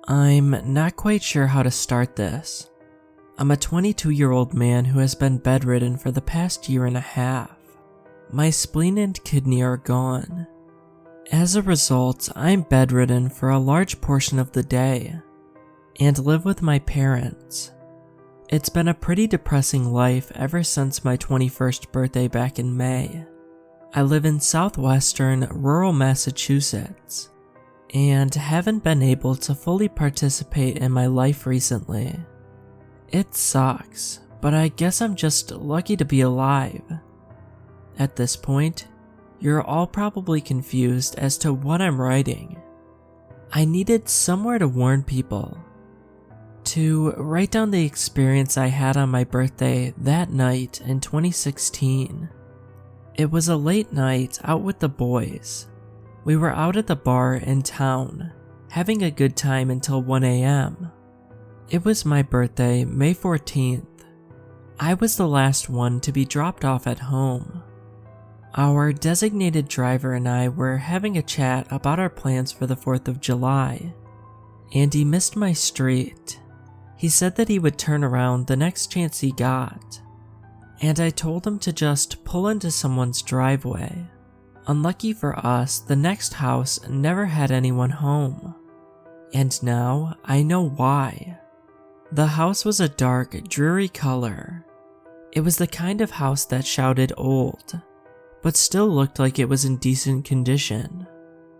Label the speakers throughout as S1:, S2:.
S1: I'm not quite sure how to start this. I'm a 22-year-old man who has been bedridden for the past year and a half. My spleen and kidney are gone. As a result, I'm bedridden for a large portion of the day and live with my parents. It's been a pretty depressing life ever since my 21st birthday back in May. I live in southwestern rural Massachusetts and haven't been able to fully participate in my life recently. It sucks, but I guess I'm just lucky to be alive. At this point, you're all probably confused as to what I'm writing. I needed somewhere to warn people, to write down the experience I had on my birthday that night in 2016. It was a late night out with the boys. We were out at the bar in town, having a good time until 1 a.m. It was my birthday, May 14th. I was the last one to be dropped off at home. Our designated driver and I were having a chat about our plans for the 4th of July, and he missed my street. He said that he would turn around the next chance he got, and I told him to just pull into someone's driveway. Unlucky for us, the next house never had anyone home, and now I know why. The house was a dark, dreary color. It was the kind of house that shouted old, but still looked like it was in decent condition.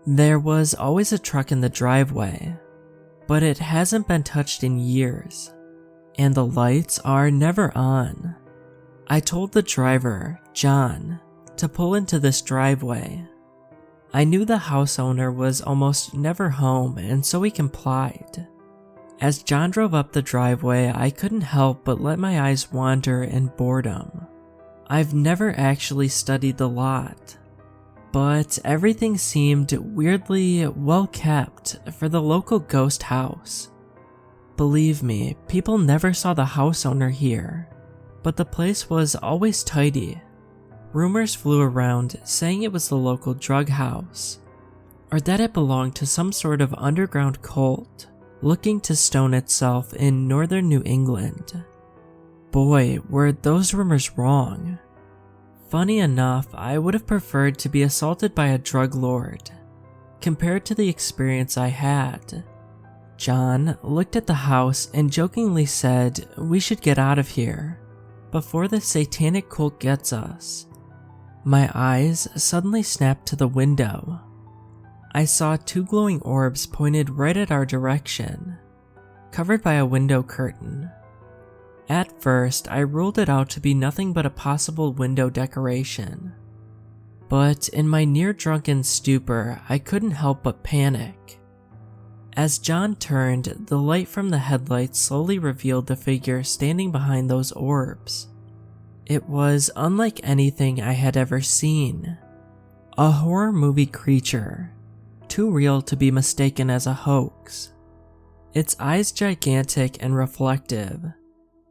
S1: There was always a truck in the driveway, but it hasn't been touched in years, and the lights are never on. I told the driver, John, to pull into this driveway. I knew the house owner was almost never home, and so he complied. As John drove up the driveway, I couldn't help but let my eyes wander in boredom. I've never actually studied the lot, but everything seemed weirdly well kept for the local ghost house. Believe me, people never saw the house owner here, but the place was always tidy. Rumors flew around saying it was the local drug house, or that it belonged to some sort of underground cult looking to stone itself in northern New England. Boy, were those rumors wrong. Funny enough, I would have preferred to be assaulted by a drug lord, compared to the experience I had. John looked at the house and jokingly said we should get out of here before the satanic cult gets us. My eyes suddenly snapped to the window. I saw 2 glowing orbs pointed right at our direction, covered by a window curtain. At first, I ruled it out to be nothing but a possible window decoration. But in my near-drunken stupor, I couldn't help but panic. As John turned, the light from the headlights slowly revealed the figure standing behind those orbs. It was unlike anything I had ever seen. A horror movie creature, too real to be mistaken as a hoax. Its eyes gigantic and reflective,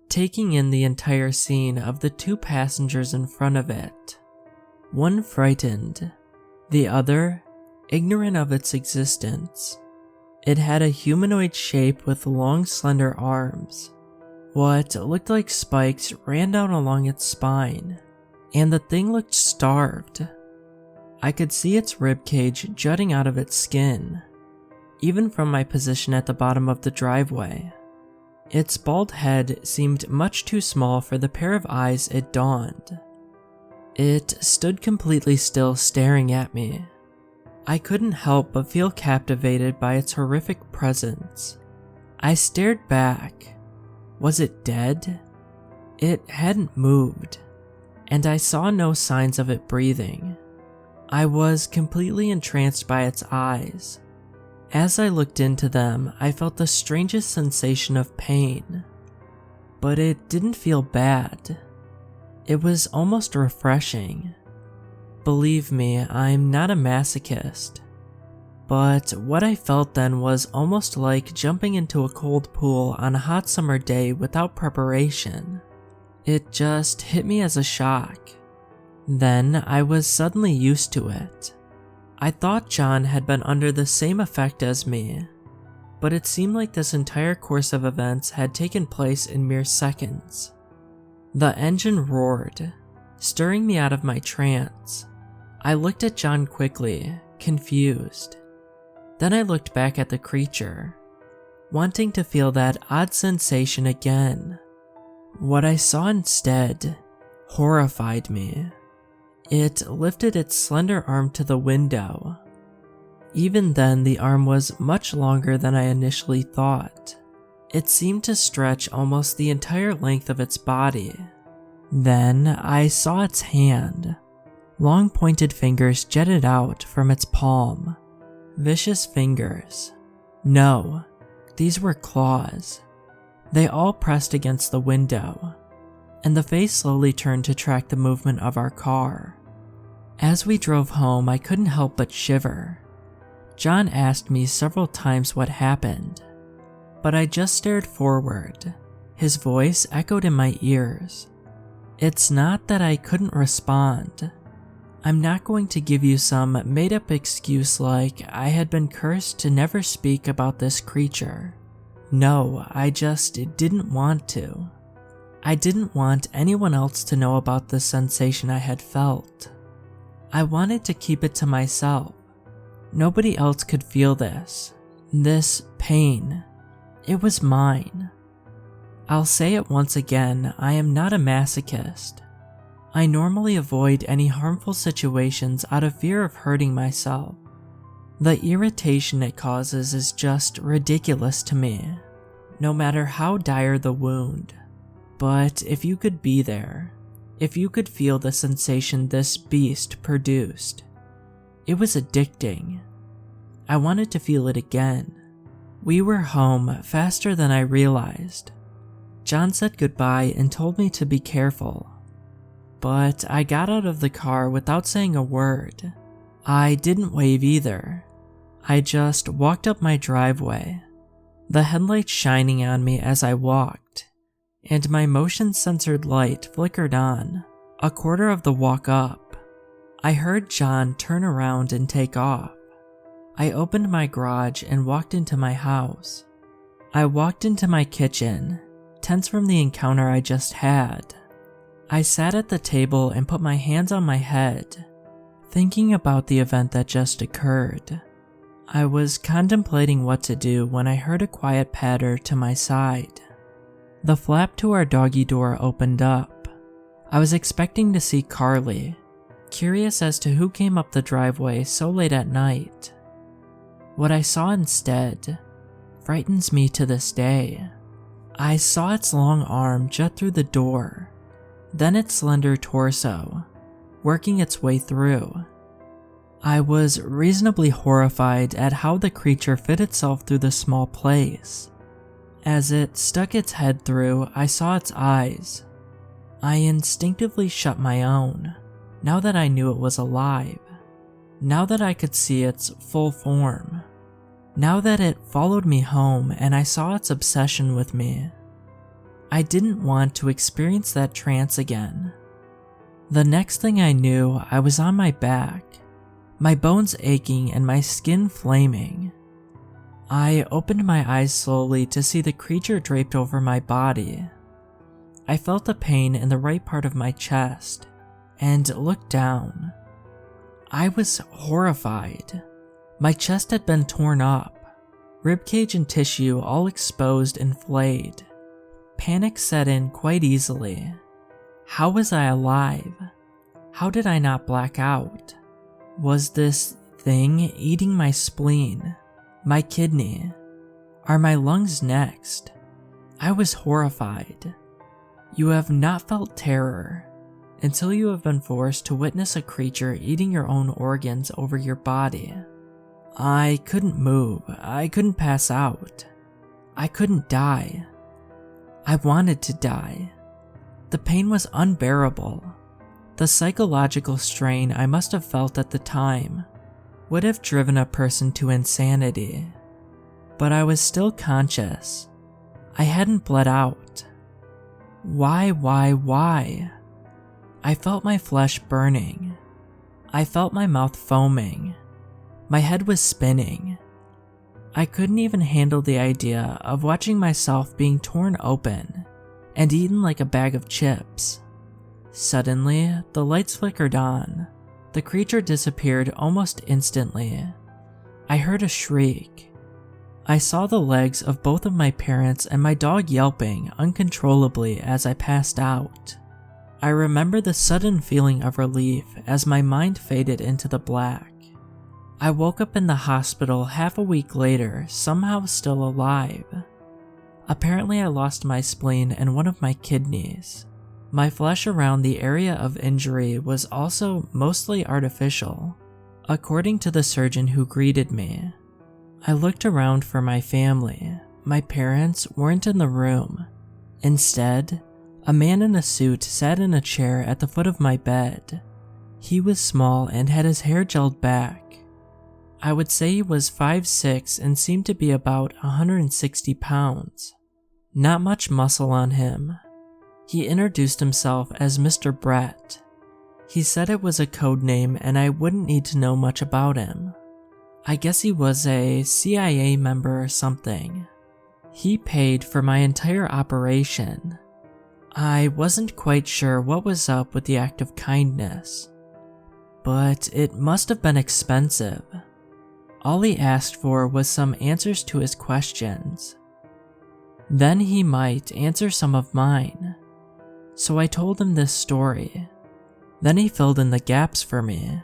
S1: taking in the entire scene of the 2 passengers in front of it. One frightened, the other ignorant of its existence. It had a humanoid shape with long, slender arms. What looked like spikes ran down along its spine, and the thing looked starved. I could see its ribcage jutting out of its skin, even from my position at the bottom of the driveway. Its bald head seemed much too small for the pair of eyes it donned. It stood completely still, staring at me. I couldn't help but feel captivated by its horrific presence. I stared back. Was it dead? It hadn't moved, and I saw no signs of it breathing. I was completely entranced by its eyes. As I looked into them, I felt the strangest sensation of pain. But it didn't feel bad. It was almost refreshing. Believe me, I'm not a masochist. But what I felt then was almost like jumping into a cold pool on a hot summer day without preparation. It just hit me as a shock. Then I was suddenly used to it. I thought John had been under the same effect as me. but it seemed like this entire course of events had taken place in mere seconds. The engine roared, stirring me out of my trance. I looked at John quickly, confused. Then I looked back at the creature, wanting to feel that odd sensation again. What I saw instead horrified me. It lifted its slender arm to the window. Even then, the arm was much longer than I initially thought. It seemed to stretch almost the entire length of its body. Then I saw its hand. Long pointed fingers jetted out from its palm. Vicious fingers. No, these were claws. They all pressed against the window, and the face slowly turned to track the movement of our car. As we drove home, I couldn't help but shiver. John asked me several times what happened, but I just stared forward. His voice echoed in my ears. It's not that I couldn't respond. I'm not going to give you some made-up excuse like I had been cursed to never speak about this creature. No, I just didn't want to. I didn't want anyone else to know about the sensation I had felt. I wanted to keep it to myself. Nobody else could feel this pain. It was mine. I'll say it once again, I am not a masochist. I normally avoid any harmful situations out of fear of hurting myself. The irritation it causes is just ridiculous to me, no matter how dire the wound. But if you could be there, if you could feel the sensation this beast produced, it was addicting. I wanted to feel it again. We were home faster than I realized. John said goodbye and told me to be careful. But I got out of the car without saying a word. I didn't wave either. I just walked up my driveway, the headlights shining on me as I walked, and my motion-censored light flickered on. A quarter of the walk up, I heard John turn around and take off. I opened my garage and walked into my house. I walked into my kitchen, tense from the encounter I just had. I sat at the table and put my hands on my head, thinking about the event that just occurred. I was contemplating what to do when I heard a quiet patter to my side. The flap to our doggy door opened up. I was expecting to see Carly, curious as to who came up the driveway so late at night. What I saw instead frightens me to this day. I saw its long arm jut through the door, then its slender torso, working its way through. I was reasonably horrified at how the creature fit itself through the small place. As it stuck its head through, I saw its eyes. I instinctively shut my own, now that I knew it was alive. Now that I could see its full form. Now that it followed me home and I saw its obsession with me. I didn't want to experience that trance again. The next thing I knew, I was on my back, my bones aching and my skin flaming. I opened my eyes slowly to see the creature draped over my body. I felt the pain in the right part of my chest and looked down. I was horrified. My chest had been torn up, ribcage and tissue all exposed and flayed. Panic set in quite easily. How was I alive? How did I not black out? Was this thing eating my spleen, my kidney? Are my lungs next? I was horrified. You have not felt terror until you have been forced to witness a creature eating your own organs over your body. I couldn't move. I couldn't pass out. I couldn't die. I wanted to die. The pain was unbearable. The psychological strain I must have felt at the time would have driven a person to insanity. But I was still conscious. I hadn't bled out. Why? I felt my flesh burning. I felt my mouth foaming. My head was spinning. I couldn't even handle the idea of watching myself being torn open and eaten like a bag of chips. Suddenly, the lights flickered on. The creature disappeared almost instantly. I heard a shriek. I saw the legs of both of my parents and my dog yelping uncontrollably as I passed out. I remember the sudden feeling of relief as my mind faded into the black. I woke up in the hospital half a week later, somehow still alive. Apparently I lost my spleen and one of my kidneys. My flesh around the area of injury was also mostly artificial, according to the surgeon who greeted me. I looked around for my family. My parents weren't in the room. Instead, a man in a suit sat in a chair at the foot of my bed. He was small and had his hair gelled back. I would say he was 5'6" and seemed to be about 160 pounds. Not much muscle on him. He introduced himself as Mr. Brett. He said it was a code name and I wouldn't need to know much about him. I guess he was a CIA member or something. He paid for my entire operation. I wasn't quite sure what was up with the act of kindness, but it must have been expensive. All he asked for was some answers to his questions. Then he might answer some of mine. So I told him this story. Then he filled in the gaps for me.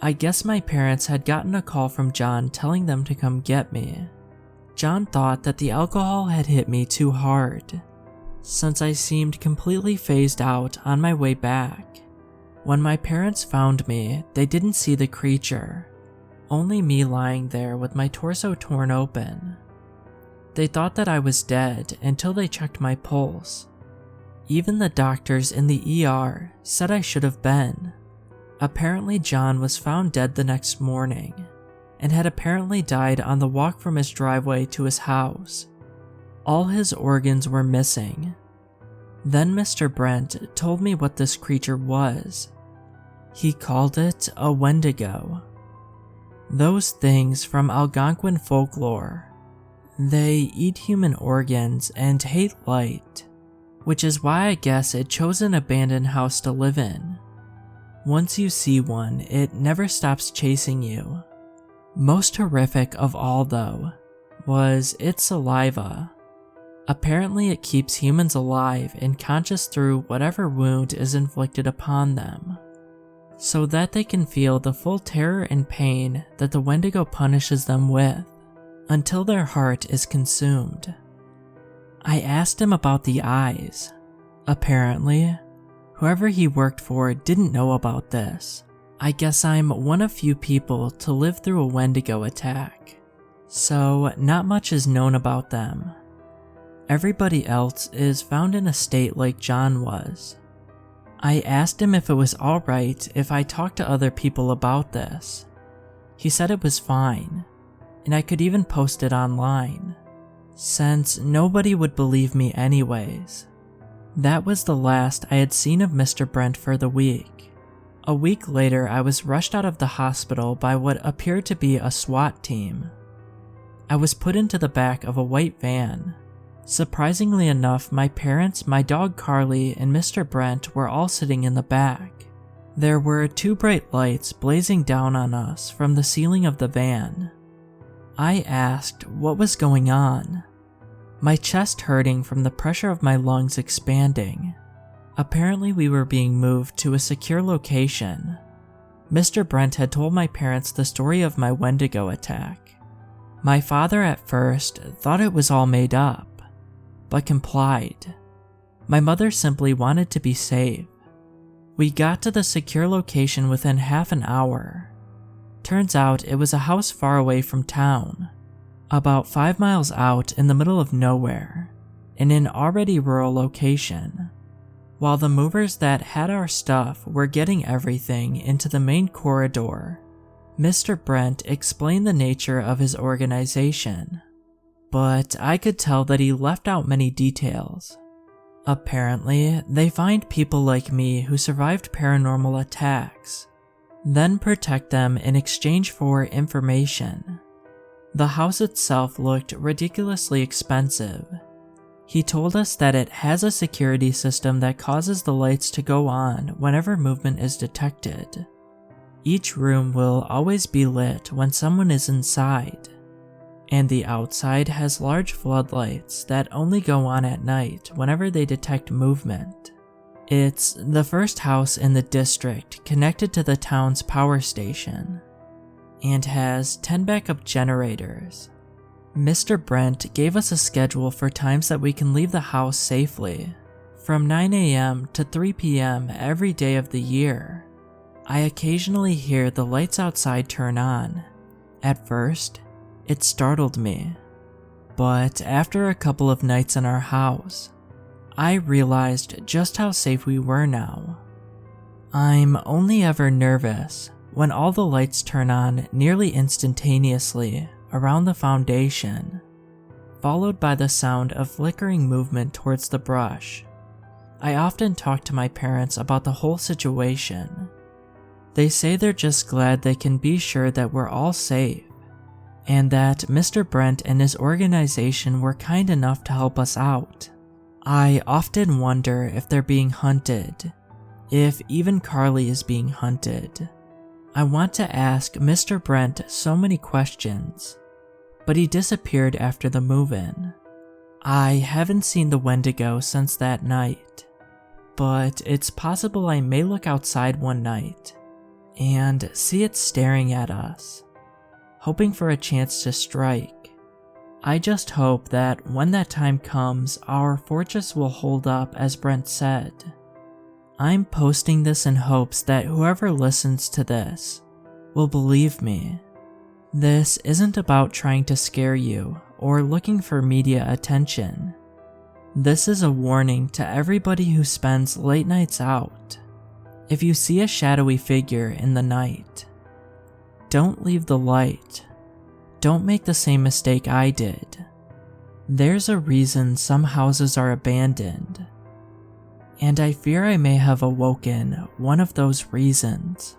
S1: I guess my parents had gotten a call from John telling them to come get me. John thought that the alcohol had hit me too hard, since I seemed completely phased out on my way back. When my parents found me, they didn't see the creature, only me lying there with my torso torn open. They thought that I was dead until they checked my pulse. Even the doctors in the ER said I should have been. Apparently John was found dead the next morning, and had apparently died on the walk from his driveway to his house. All his organs were missing. Then Mr. Brent told me what this creature was. He called it a wendigo. Those things from Algonquin folklore. They eat human organs and hate light, which is why I guess it chose an abandoned house to live in. Once you see one, it never stops chasing you. Most horrific of all, though, was its saliva. Apparently it keeps humans alive and conscious through whatever wound is inflicted upon them, so that they can feel the full terror and pain that the wendigo punishes them with, until their heart is consumed. I asked him about the eyes. Apparently, whoever he worked for didn't know about this. I guess I'm one of few people to live through a wendigo attack, so not much is known about them. Everybody else is found in a state like John was. I asked him if it was alright if I talked to other people about this. He said it was fine, and I could even post it online, since nobody would believe me anyways. That was the last I had seen of Mr. Brent for the week. A week later, I was rushed out of the hospital by what appeared to be a SWAT team. I was put into the back of a white van. Surprisingly enough, my parents, my dog Carly, and Mr. Brent were all sitting in the back. There were 2 bright lights blazing down on us from the ceiling of the van. I asked what was going on, my chest hurting from the pressure of my lungs expanding. Apparently we were being moved to a secure location. Mr. Brent had told my parents the story of my wendigo attack. My father at first thought it was all made up, but complied. My mother simply wanted to be safe. We got to the secure location within half an hour. Turns out it was a house far away from town, about 5 miles out in the middle of nowhere, in an already rural location. While the movers that had our stuff were getting everything into the main corridor, Mr. Brent explained the nature of his organization, but I could tell that he left out many details. Apparently, they find people like me who survived paranormal attacks, then protect them in exchange for information. The house itself looked ridiculously expensive. He told us that it has a security system that causes the lights to go on whenever movement is detected. Each room will always be lit when someone is inside, and the outside has large floodlights that only go on at night whenever they detect movement. It's the first house in the district connected to the town's power station, and has 10 backup generators. Mr. Brent gave us a schedule for times that we can leave the house safely, from 9 a.m. to 3 p.m. every day of the year. I occasionally hear the lights outside turn on. At first, it startled me, but after a couple of nights in our house, I realized just how safe we were now. I'm only ever nervous when all the lights turn on nearly instantaneously around the foundation, followed by the sound of flickering movement towards the brush. I often talk to my parents about the whole situation. They say they're just glad they can be sure that we're all safe, and that Mr. Brent and his organization were kind enough to help us out. I often wonder if they're being hunted, if even Carly is being hunted. I want to ask Mr. Brent so many questions, but he disappeared after the move-in. I haven't seen the wendigo since that night, but it's possible I may look outside one night and see it staring at us, hoping for a chance to strike. I just hope that when that time comes, our fortress will hold up as Brent said. I'm posting this in hopes that whoever listens to this will believe me. This isn't about trying to scare you or looking for media attention. This is a warning to everybody who spends late nights out. If you see a shadowy figure in the night, don't leave the light. Don't make the same mistake I did. There's a reason some houses are abandoned, and I fear I may have awoken one of those reasons.